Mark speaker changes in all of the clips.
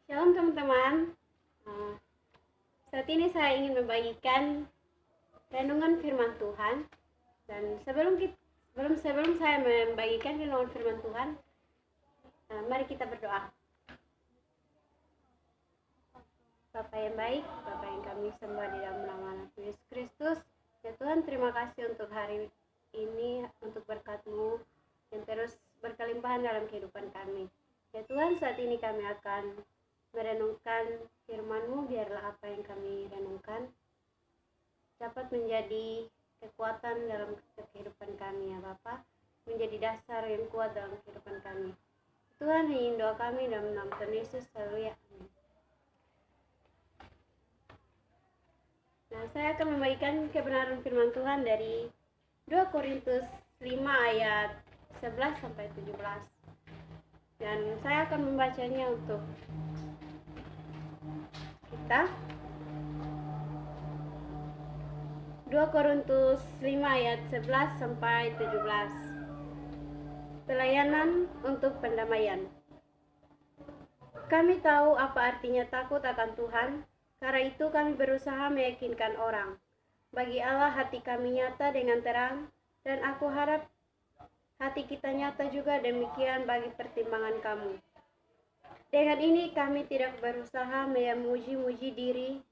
Speaker 1: Shalom teman-teman. Eh, Saat ini saya ingin membagikan renungan firman Tuhan. Dan sebelum saya membagikan renungan firman Tuhan, mari kita berdoa. Bapa yang baik, Bapa yang kami sembah di dalam nama Yesus Kristus. Ya Tuhan, terima kasih untuk hari ini, untuk berkat-Mu yang terus berkelimpahan dalam kehidupan kami. Ya Tuhan, saat ini kami akan merenungkan firman-Mu. Biarlah apa yang kami renungkan dapat menjadi kekuatan dalam kehidupan kami, ya Bapa, menjadi dasar yang kuat dalam kehidupan kami. Tuhan, ingin doa kami dalam nama Tuhan Yesus, haleluya. Amin. Nah, saya akan membagikan kebenaran firman Tuhan dari 2 Korintus 5 ayat 11 sampai 17. Dan saya akan membacanya untuk kita. 2 Korintus 5 ayat 11 sampai 17. Pelayanan untuk pendamaian. Kami tahu apa artinya takut akan Tuhan. Karena itu kami berusaha meyakinkan orang. Bagi Allah hati kami nyata dengan terang, dan aku harap hati kita nyata juga demikian bagi pertimbangan kamu. Dengan ini kami tidak berusaha memuji-muji diri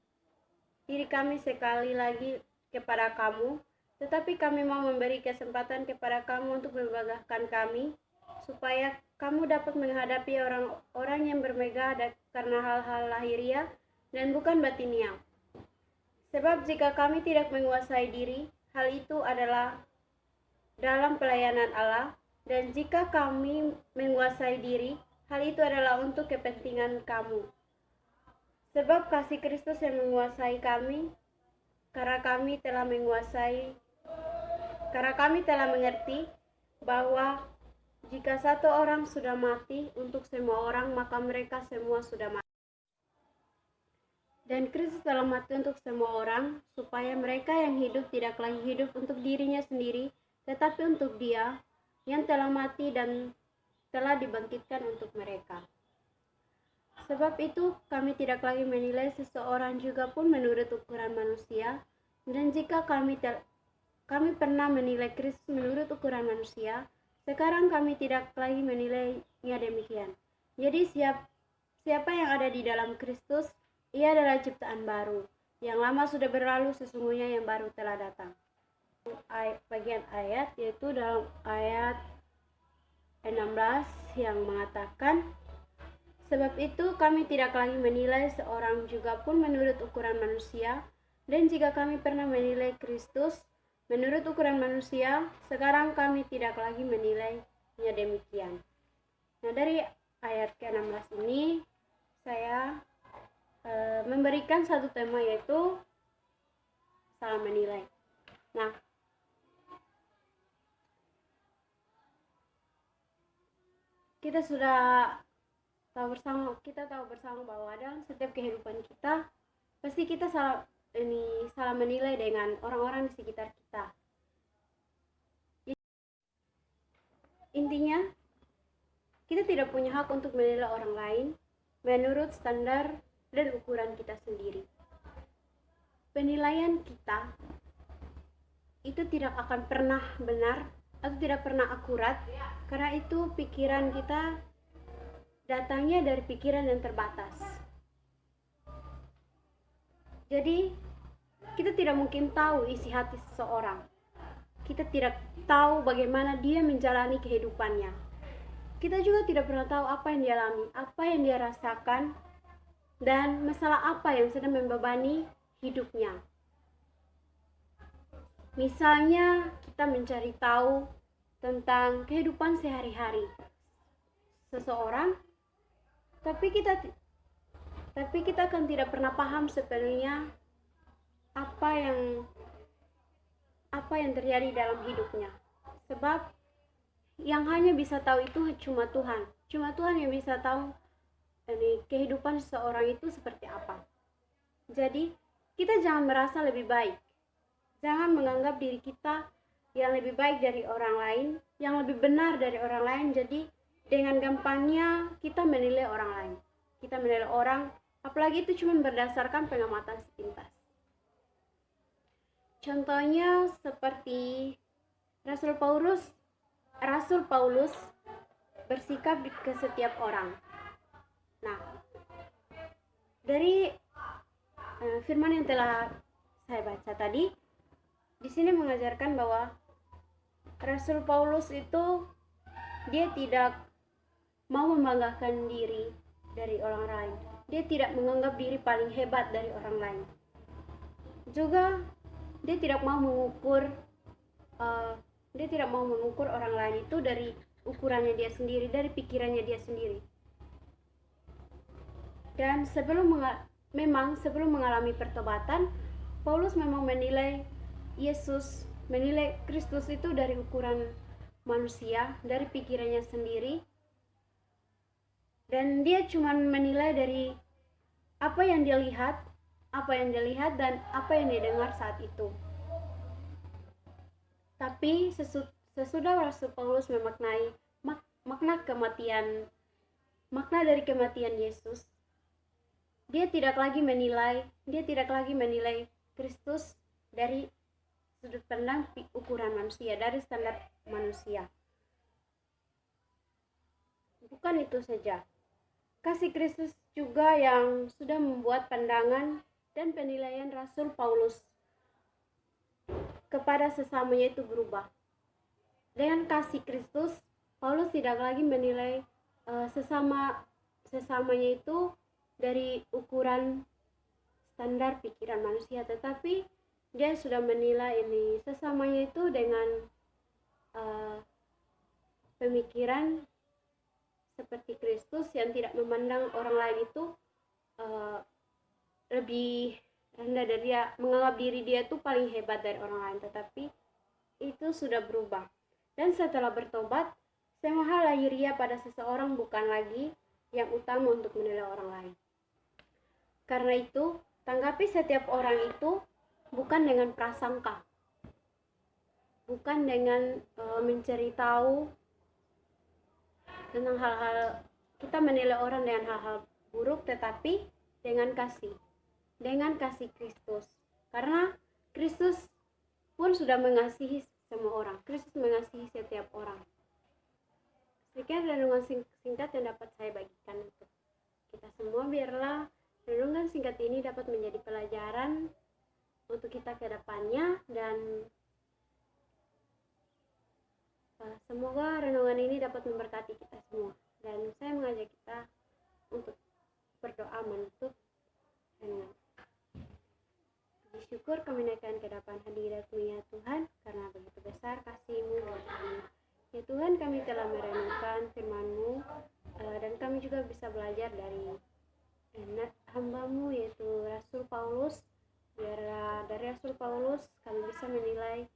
Speaker 1: kami sekali lagi kepada kamu, tetapi kami mau memberi kesempatan kepada kamu untuk membanggakan kami, supaya kamu dapat menghadapi orang-orang yang bermegah karena hal-hal lahiriah dan bukan batiniah. Sebab jika kami tidak menguasai diri, hal itu adalah dalam pelayanan Allah, dan jika kami menguasai diri, hal itu adalah untuk kepentingan kamu. Sebab kasih Kristus yang menguasai kami, karena kami telah mengerti bahwa jika satu orang sudah mati untuk semua orang, maka mereka semua sudah mati. Dan Kristus telah mati untuk semua orang, supaya mereka yang hidup tidak lagi hidup untuk dirinya sendiri, tetapi untuk Dia yang telah mati dan telah dibangkitkan untuk mereka. Sebab itu kami tidak lagi menilai seseorang juga pun menurut ukuran manusia, dan jika kami pernah menilai Kristus menurut ukuran manusia, sekarang kami tidak lagi menilainya demikian. Jadi siapa yang ada di dalam Kristus, ia adalah ciptaan baru. Yang lama sudah berlalu, sesungguhnya yang baru telah datang. Bagian ayat yaitu dalam ayat 16 yang mengatakan, sebab itu kami tidak lagi menilai seorang juga pun menurut ukuran manusia, dan jika kami pernah menilai Kristus menurut ukuran manusia, sekarang kami tidak lagi menilainya demikian. Nah, dari ayat ke-16 ini saya memberikan satu tema, yaitu salah menilai. Nah, kita tahu bersama bahwa dalam setiap kehidupan kita pasti kita salah menilai dengan orang-orang di sekitar kita. Intinya, kita tidak punya hak untuk menilai orang lain menurut standar dan ukuran kita sendiri. Penilaian kita itu tidak akan pernah benar atau tidak pernah akurat, karena itu pikiran kita datangnya dari pikiran yang terbatas. Jadi kita tidak mungkin tahu isi hati seseorang. Kita tidak tahu bagaimana dia menjalani kehidupannya. Kita juga tidak pernah tahu apa yang dia alami, apa yang dia rasakan, dan masalah apa yang sedang membebani hidupnya. Misalnya kita mencari tahu tentang kehidupan sehari-hari seseorang, tapi kita kan tidak pernah paham sepenuhnya apa yang terjadi dalam hidupnya. Sebab yang hanya bisa tahu itu cuma Tuhan. Cuma Tuhan yang bisa tahu kehidupan seseorang itu seperti apa. Jadi kita jangan merasa lebih baik. Jangan menganggap diri kita yang lebih baik dari orang lain, yang lebih benar dari orang lain. Jadi dengan gampangnya kita menilai orang lain. kita menilai orang, apalagi itu cuma berdasarkan pengamatan sepintas. Contohnya seperti Rasul Paulus bersikap ke setiap orang. Nah, dari firman yang telah saya baca tadi, di sini mengajarkan bahwa Rasul Paulus itu dia tidak mau membanggakan diri dari orang lain. Dia tidak menganggap diri paling hebat dari orang lain. Juga dia tidak mau mengukur orang lain itu dari ukurannya dia sendiri, dari pikirannya dia sendiri. Dan sebelum mengalami pertobatan, Paulus memang menilai Kristus itu dari ukuran manusia, dari pikirannya sendiri. Dan dia cuma menilai dari apa yang dia lihat dan apa yang dia dengar saat itu. Tapi sesudah Rasul Paulus memaknai makna dari kematian Yesus, dia tidak lagi menilai Kristus dari sudut pandang ukuran manusia, dari standar manusia. Bukan itu saja, kasih Kristus juga yang sudah membuat pandangan dan penilaian Rasul Paulus kepada sesamanya itu berubah. Dengan kasih Kristus, Paulus tidak lagi menilai sesamanya itu dari ukuran standar pikiran manusia, tetapi dia sudah menilai ini sesamanya itu dengan pemikiran seperti Kristus yang tidak memandang orang lain itu lebih rendah dari dia, menganggap diri dia itu paling hebat dari orang lain, tetapi itu sudah berubah. Dan setelah bertobat, semua hal lahiriah pada seseorang bukan lagi yang utama untuk menilai orang lain. Karena itu, tanggapi setiap orang itu bukan dengan prasangka, bukan dengan mencari tahu tentang hal-hal, kita menilai orang dengan hal-hal buruk, tetapi dengan kasih Kristus. Karena Kristus pun sudah mengasihi semua orang. Kristus mengasihi setiap orang. Sekian renungan singkat yang dapat saya bagikan untuk kita semua. Biarlah renungan singkat ini dapat menjadi pelajaran untuk kita ke depannya, dan semoga renungan ini dapat memberkati kita semua. Dan saya mengajak kita untuk berdoa menutup renungan. Puji syukur kami naikkan ke depan hadirat-Mu ya Tuhan, karena begitu besar kasih-Mu buat kami. Ya Tuhan, kami telah merenungkan firman-Mu, dan kami juga bisa belajar dari hamba-Mu yaitu Rasul Paulus. Biar dari Rasul Paulus kami bisa menilai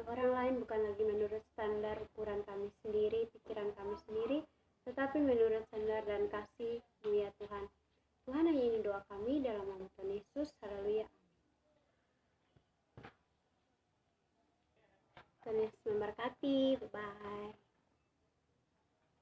Speaker 1: orang lain bukan lagi menurut standar ukuran kami sendiri, pikiran kami sendiri, tetapi menurut standar dan kasih-Mu ya Tuhan. Tuhan, hanya ini doa kami dalam nama Tuhan Yesus. Haleluya. Tuhan Yesus memberkati. Bye-bye.